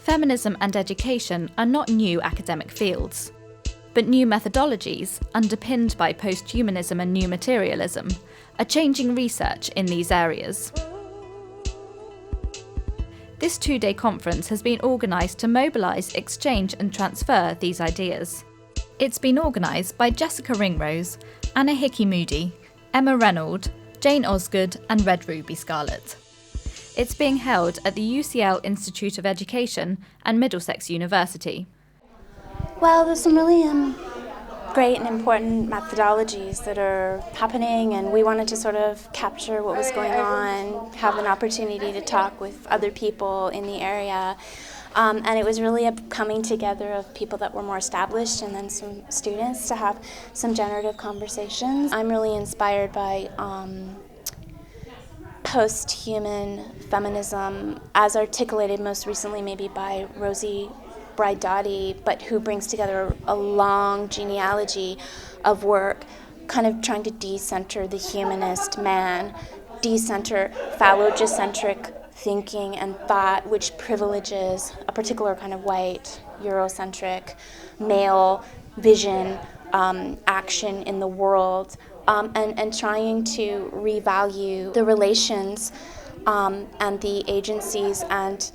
Feminism and education are not new academic fields, but new methodologies, underpinned by post-humanism and new materialism, are changing research in these areas. This two-day conference has been organised to mobilise, exchange and transfer these ideas. It's been organised by Jessica Ringrose, Anna Hickey-Moody, Emma Reynolds, Jane Osgood and Red Ruby Scarlett. It's being held at the UCL Institute of Education and Middlesex University. Well, there's some really great and important methodologies that are happening, and we wanted to sort of capture what was going on, have an opportunity to talk with other people in the area. And it was really a coming together of people that were more established and then some students to have some generative conversations. I'm really inspired by post-human feminism, as articulated most recently maybe by Rosie Braidotti, but who brings together a long genealogy of work, kind of trying to decenter the humanist man, decenter phallogocentric thinking and thought, which privileges a particular kind of white, Eurocentric, male vision, action in the world, and trying to revalue the relations and the agencies and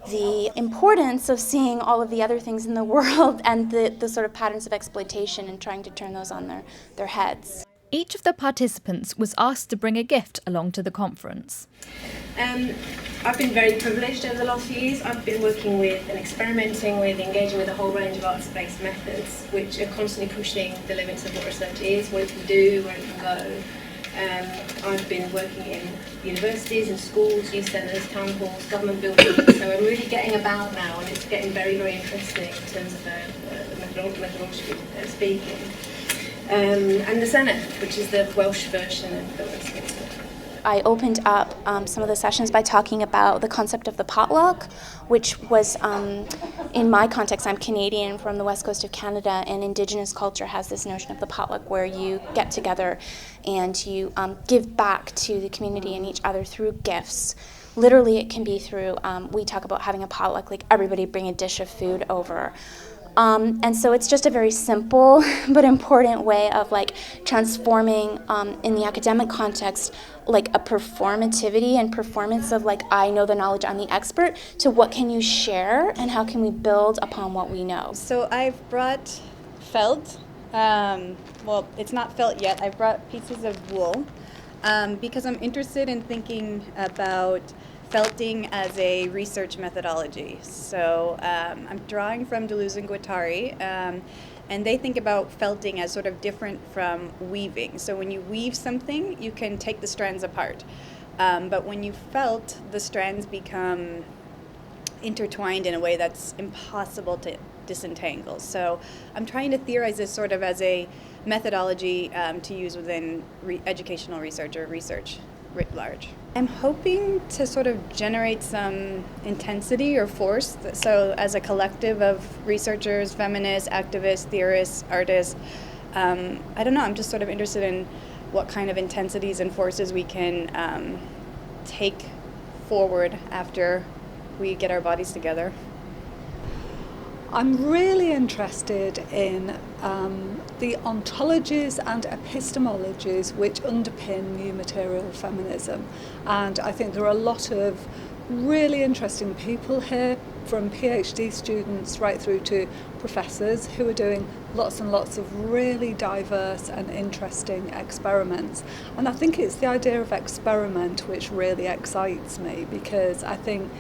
the importance of seeing all of the other things in the world and the sort of patterns of exploitation and trying to turn those on their heads. Each of the participants was asked to bring a gift along to the conference. I've been very privileged over the last few years. I've been working with and experimenting with, engaging with a whole range of arts-based methods which are constantly pushing the limits of what research is, what it can do, where it can go. I've been working in universities, in schools, youth centres, town halls, government buildings, so I'm really getting about now, and it's getting very, very interesting in terms of the methodology speaking. And the Senate, which is the Welsh version of the Westminster. I opened up some of the sessions by talking about the concept of the potluck, which was, in my context, I'm Canadian from the west coast of Canada, and Indigenous culture has this notion of the potluck where you get together and you give back to the community and each other through gifts. Literally, it can be through, we talk about having a potluck, like everybody bring a dish of food over. And so it's just a very simple but important way of like transforming in the academic context like a performativity and performance of like I know the knowledge, I'm the expert, to what can you share and how can we build upon what we know. So I've brought felt, well it's not felt yet, I've brought pieces of wool because I'm interested in thinking about felting as a research methodology. So I'm drawing from Deleuze and Guattari, and they think about felting as sort of different from weaving. So when you weave something, you can take the strands apart. But when you felt, the strands become intertwined in a way that's impossible to disentangle. So I'm trying to theorize this sort of as a methodology to use within educational research or research writ large. I'm hoping to sort of generate some intensity or force. So as a collective of researchers, feminists, activists, theorists, artists, I don't know, I'm just sort of interested in what kind of intensities and forces we can take forward after we get our bodies together. I'm really interested in the ontologies and epistemologies which underpin new material feminism, and I think there are a lot of really interesting people here, from PhD students right through to professors, who are doing lots and lots of really diverse and interesting experiments. And I think it's the idea of experiment which really excites me, because I think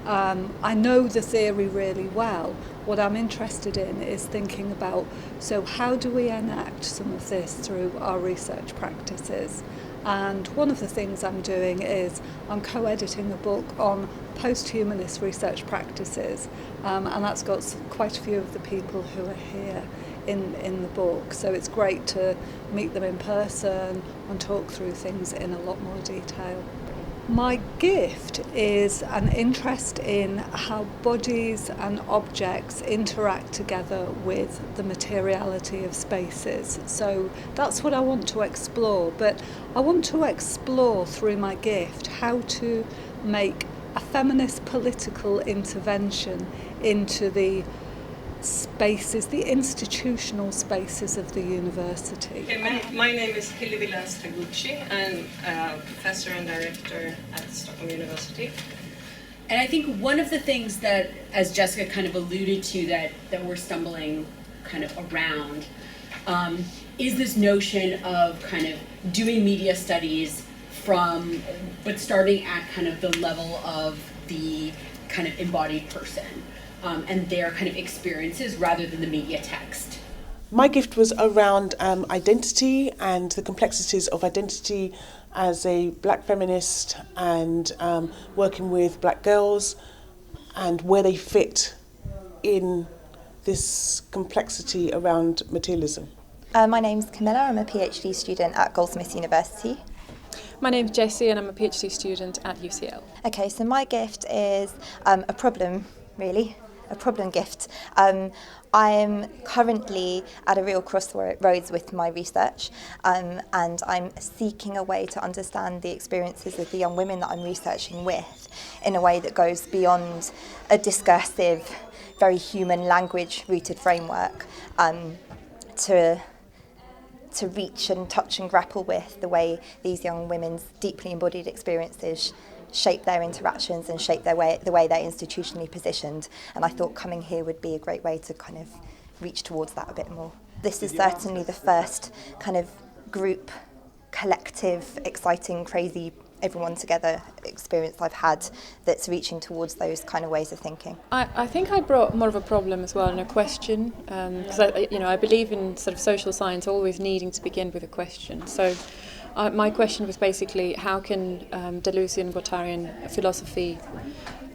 I know the theory really well. What I'm interested in is thinking about, so how do we enact some of this through our research practices? And one of the things I'm doing is I'm co-editing a book on post-humanist research practices, and that's got quite a few of the people who are here in the book. So it's great to meet them in person and talk through things in a lot more detail. My gift is an interest in how bodies and objects interact together with the materiality of spaces. So that's what I want to explore, but I want to explore through my gift how to make a feminist political intervention into the spaces, the institutional spaces of the university. My name is Hilde Taguchi. I'm a professor and director at Stockholm University. And I think one of the things that, as Jessica kind of alluded to, that we're stumbling kind of around, is this notion of kind of doing media studies but starting at kind of the level of the kind of embodied person and their kind of experiences rather than the media text. My gift was around identity and the complexities of identity as a black feminist, and working with black girls and where they fit in this complexity around materialism. My name's Camilla. I'm a PhD student at Goldsmiths University. My name's Jessie and I'm a PhD student at UCL. Okay, so my gift is a problem, really. A problem gift. I'm currently at a real crossroads with my research, and I'm seeking a way to understand the experiences of the young women that I'm researching with in a way that goes beyond a discursive, very human language-rooted framework to reach and touch and grapple with the way these young women's deeply embodied experiences shape their interactions and shape the way they're institutionally positioned. And I thought coming here would be a great way to kind of reach towards that a bit more. This is certainly the first kind of group, collective, exciting, crazy, everyone together experience I've had that's reaching towards those kind of ways of thinking. I think I brought more of a problem as well and a question, because I believe in sort of social science always needing to begin with a question. So my question was basically, how can Deleuzian and Guattarian philosophy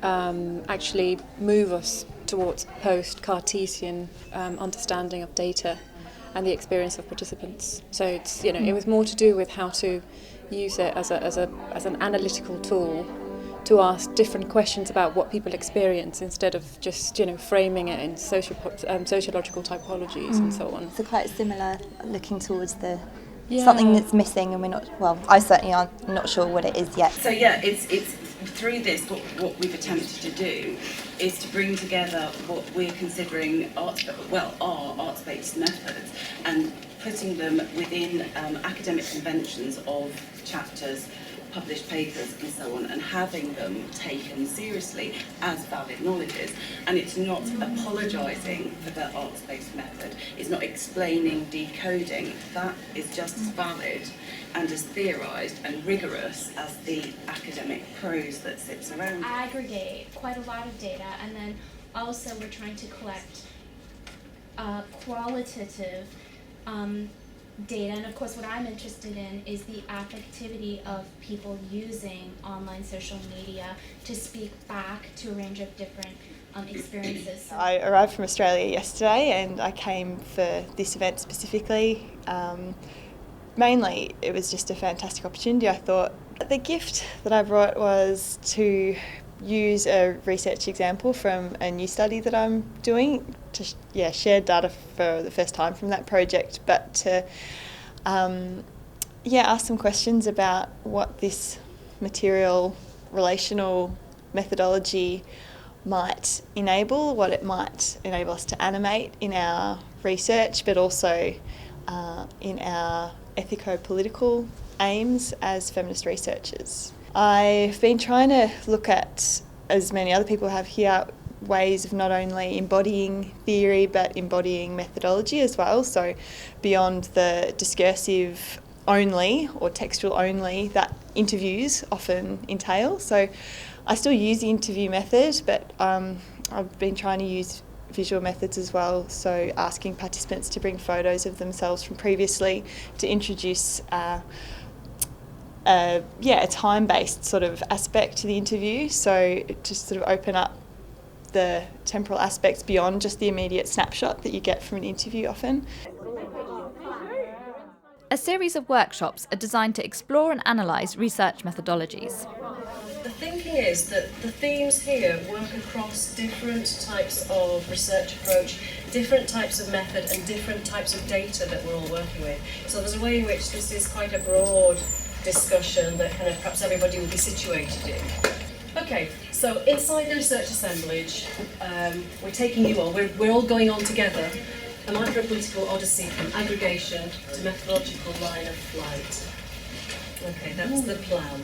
actually move us towards post-Cartesian understanding of data and the experience of participants? So it's it was more to do with how to use it as an analytical tool to ask different questions about what people experience instead of just framing it in sociological typologies and so on. So quite similar, looking towards the something that's missing, and we're not. Well, I certainly am not sure what it is yet. So yeah, it's through this what we've attempted to do is to bring together what we're considering our arts-based methods and putting them within academic conventions of chapters, published papers and so on, and having them taken seriously as valid knowledges. And it's not apologising for the arts-based method, it's not explaining, decoding. That is just as valid and as theorised and rigorous as the academic prose that sits around it. Aggregate quite a lot of data, and then also we're trying to collect qualitative data, and of course what I'm interested in is the affectivity of people using online social media to speak back to a range of different experiences. I arrived from Australia yesterday and I came for this event specifically. Mainly it was just a fantastic opportunity, I thought. The gift that I brought was to use a research example from a new study that I'm doing to share data for the first time from that project, but to ask some questions about what this material relational methodology might enable, what it might enable us to animate in our research, but also in our ethico-political aims as feminist researchers. I've been trying to look at, as many other people have here, ways of not only embodying theory but embodying methodology as well, so beyond the discursive only or textual only that interviews often entail. So I still use the interview method, but I've been trying to use visual methods as well, so asking participants to bring photos of themselves from previously to introduce a time-based sort of aspect to the interview, so to sort of open up the temporal aspects beyond just the immediate snapshot that you get from an interview often. A series of workshops are designed to explore and analyse research methodologies. The thinking is that the themes here work across different types of research approach, different types of method and different types of data that we're all working with. So there's a way in which this is quite a broad discussion that kind of perhaps everybody will be situated in. Okay. Okay, so inside the research assemblage, we're taking you on, we're all going on together, a micropolitical odyssey from aggregation to methodological line of flight. Okay, that's the plan.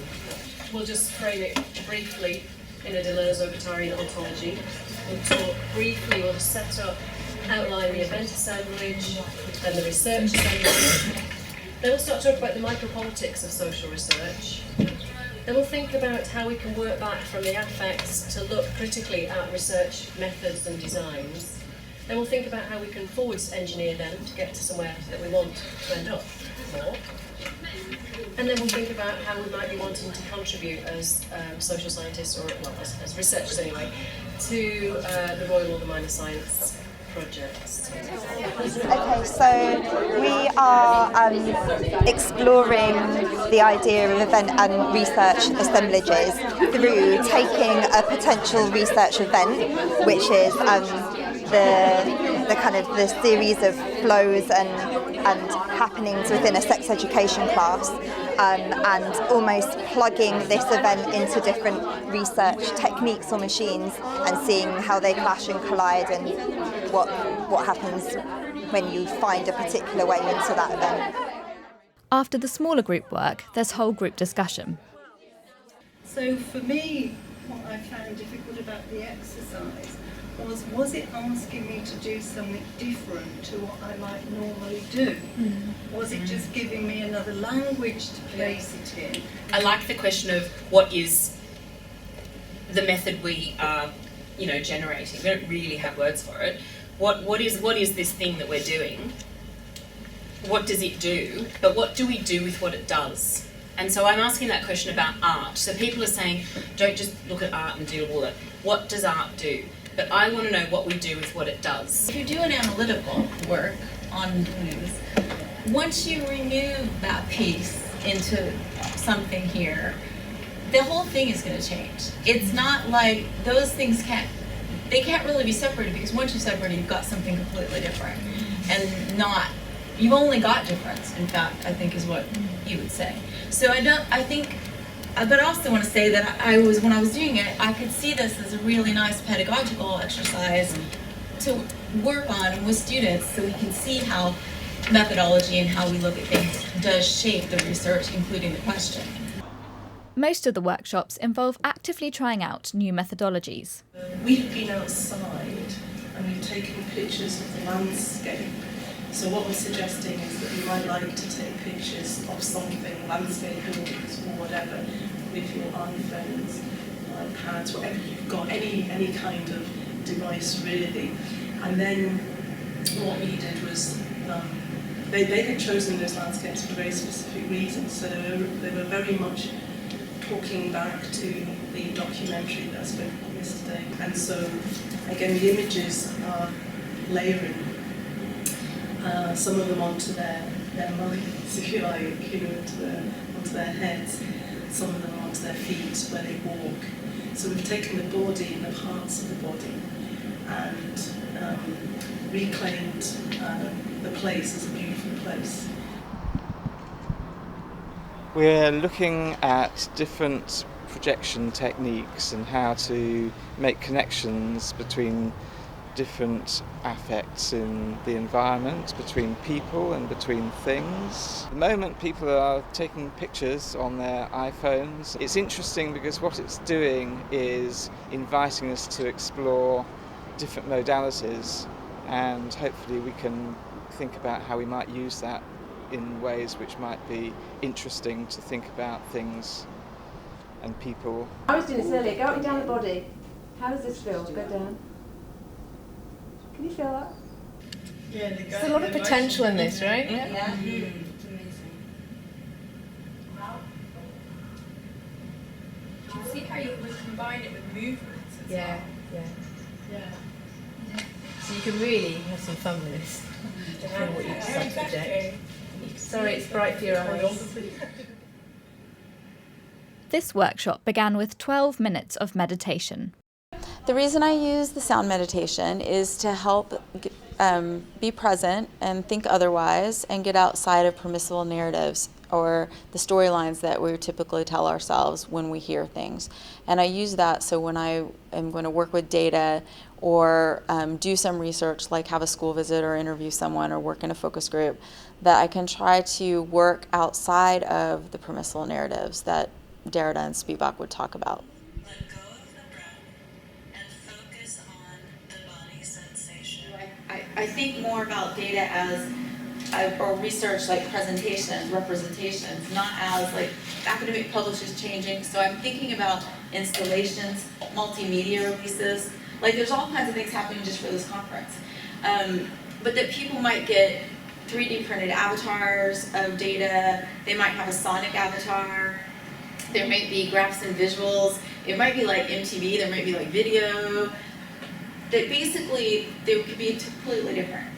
We'll just frame it briefly in a Deleuze-Guattarian ontology. We'll talk briefly, we'll just set up, outline the event assemblage and the research assemblage. Then we'll start to talk about the micropolitics of social research. Then we'll think about how we can work back from the affects to look critically at research methods and designs. Then we'll think about how we can forwards engineer them to get to somewhere that we want to end up more. And then we'll think about how we might be wanting to contribute as social scientists, or well, as researchers anyway, to the Royal or the Minor Science projects. Okay, so we are exploring the idea of event and research assemblages through taking a potential research event, which is the kind of the series of flows and happenings within a sex education class, and almost plugging this event into different research techniques or machines and seeing how they clash and collide and what happens when you find a particular way into that event. After the smaller group work, there's whole group discussion. So for me, what I found difficult about the exercise was it asking me to do something different to what I might normally do? Was it just giving me another language to place it in? I like the question of what is the method we are, generating. We don't really have words for it. What is this thing that we're doing? What does it do? But what do we do with what it does? And so I'm asking that question about art. So people are saying, don't just look at art and deal with it. What does art do? But I want to know what we do with what it does. If you do an analytical work on news, once you remove that piece into something here, the whole thing is going to change. It's not like those things can't really be separated, because once you separate it, you've got something completely different. And you've only got difference, in fact, I think is what you would say. So but I also want to say that when I was doing it, I could see this as a really nice pedagogical exercise to work on and with students, so we can see how methodology and how we look at things does shape the research, including the question. Most of the workshops involve actively trying out new methodologies. We've been outside and we've taken pictures of the landscape. So what we're suggesting is that you might like to take pictures of something, landscape or whatever, with your iPhones, iPads, whatever you've got, any kind of device really. And then what we did was they had chosen those landscapes for very specific reasons. So they were very much talking back to the documentary that I spoke about yesterday. And so again, the images are layering. Some of them onto their minds, if you like, onto their heads. Some of them onto their feet where they walk. So we've taken the body and the parts of the body and reclaimed the place as a beautiful place. We're looking at different projection techniques and how to make connections between different affects in the environment, between people and between things. At the moment people are taking pictures on their iPhones. It's interesting because what it's doing is inviting us to explore different modalities, and hopefully we can think about how we might use that in ways which might be interesting to think about things and people. I was doing this earlier. Go up and down the body. How does this feel? Go down. Can you feel that? Yeah, there's a lot of potential in this, right? Yeah. Amazing. You can see how you would combine it with movements as well. Yeah. So you can really have some fun with this, depending on what you decide to project. Sorry, it's bright for your eyes. This workshop began with 12 minutes of meditation. The reason I use the sound meditation is to help be present and think otherwise and get outside of permissible narratives or the storylines that we typically tell ourselves when we hear things. And I use that so when I am going to work with data or do some research, like have a school visit or interview someone or work in a focus group, that I can try to work outside of the permissible narratives that Derrida and Spivak would talk about. I think more about data as, or research like presentations, representations, not as like academic publishers changing. So I'm thinking about installations, multimedia releases. Like there's all kinds of things happening just for this conference. But that people might get 3D printed avatars of data. They might have a sonic avatar. There might be graphs and visuals. It might be like MTV, there might be like video. That basically, they could be completely different.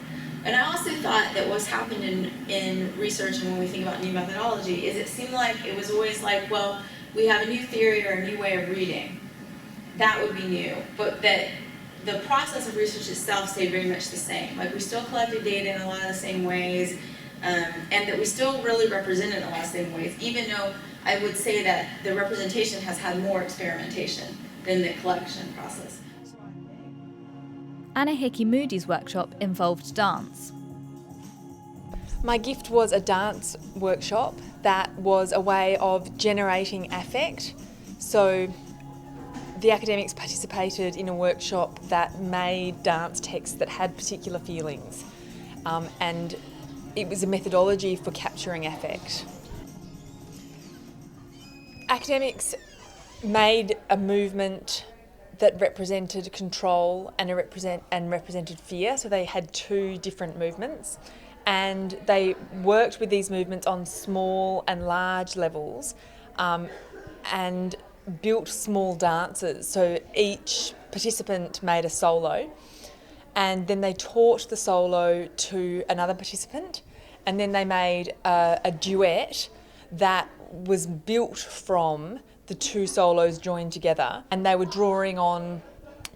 And I also thought that what's happened in research and when we think about new methodology is it seemed like it was always like, well, we have a new theory or a new way of reading. That would be new. But that the process of research itself stayed very much the same. Like we still collected data in a lot of the same ways, and that we still really represented in a lot of the same ways, even though I would say that the representation has had more experimentation than the collection process. Anna Hickey Moody's workshop involved dance. My gift was a dance workshop that was a way of generating affect. So the academics participated in a workshop that made dance texts that had particular feelings, and it was a methodology for capturing affect. Academics made a movement that represented control and represented fear. So they had two different movements, and they worked with these movements on small and large levels, and built small dances. So each participant made a solo, and then they taught the solo to another participant, and then they made a duet that was built from the two solos joined together, and they were drawing on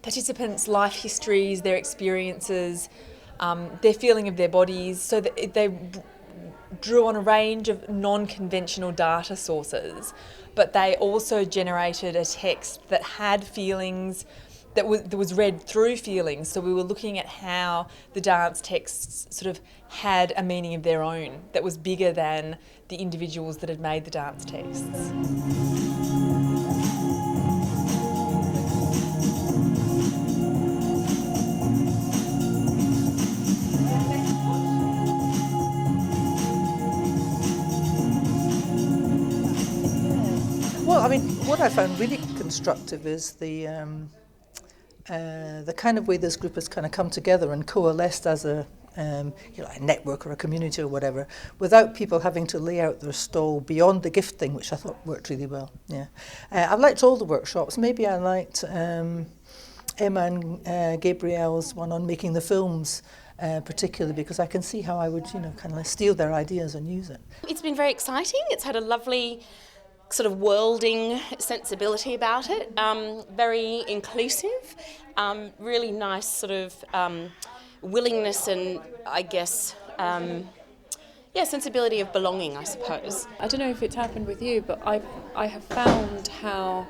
participants' life histories, their experiences, their feeling of their bodies, so that they drew on a range of non-conventional data sources, but they also generated a text that had feelings, that was read through feelings. So we were looking at how the dance texts sort of had a meaning of their own that was bigger than the individuals that had made the dance texts. Well, I mean, what I found really constructive is the kind of way this group has kind of come together and coalesced as a network or a community or whatever, without people having to lay out their stall beyond the gift thing, which I thought worked really well. Yeah, I liked all the workshops. Maybe I liked Emma and Gabrielle's one on making the films. Particularly because I can see how I would, kind of like steal their ideas and use it. It's been very exciting. It's had a lovely sort of worlding sensibility about it, very inclusive, really nice sort of willingness and, I guess, sensibility of belonging, I suppose. I don't know if it's happened with you, but I have found how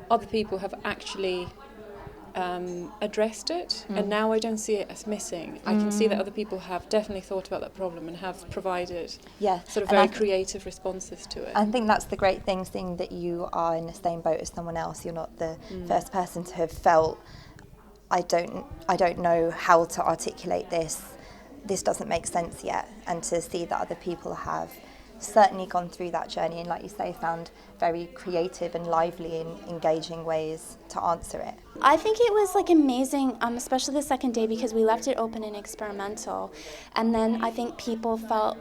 other people have actually addressed it, and now I don't see it as missing. I can see that other people have definitely thought about that problem and have provided sort of very creative responses to it. I think that's the great thing, seeing that you are in the same boat as someone else. You're not the first person to have felt, I don't know how to articulate this. This doesn't make sense yet, and to see that other people have certainly gone through that journey and, like you say, found very creative and lively and engaging ways to answer it. I think it was like amazing, especially the second day, because we left it open and experimental, and then I think people felt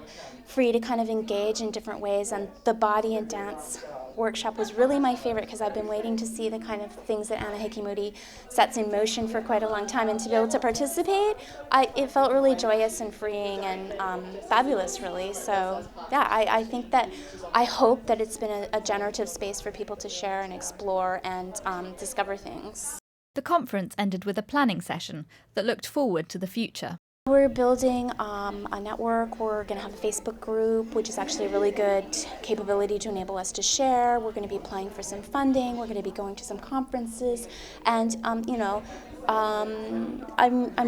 free to kind of engage in different ways, and the body and dance workshop was really my favorite because I've been waiting to see the kind of things that Anna Hickey Moody sets in motion for quite a long time, and to be able to participate, it felt really joyous and freeing and fabulous, really. So yeah, I think that, I hope that it's been a generative space for people to share and explore and discover things. The conference ended with a planning session that looked forward to the future. We're building a network. We're going to have a Facebook group, which is actually a really good capability to enable us to share. We're going to be applying for some funding. We're going to be going to some conferences, and I'm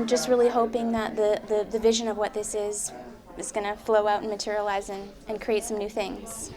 just really hoping that the vision of what this is going to flow out and materialize and create some new things.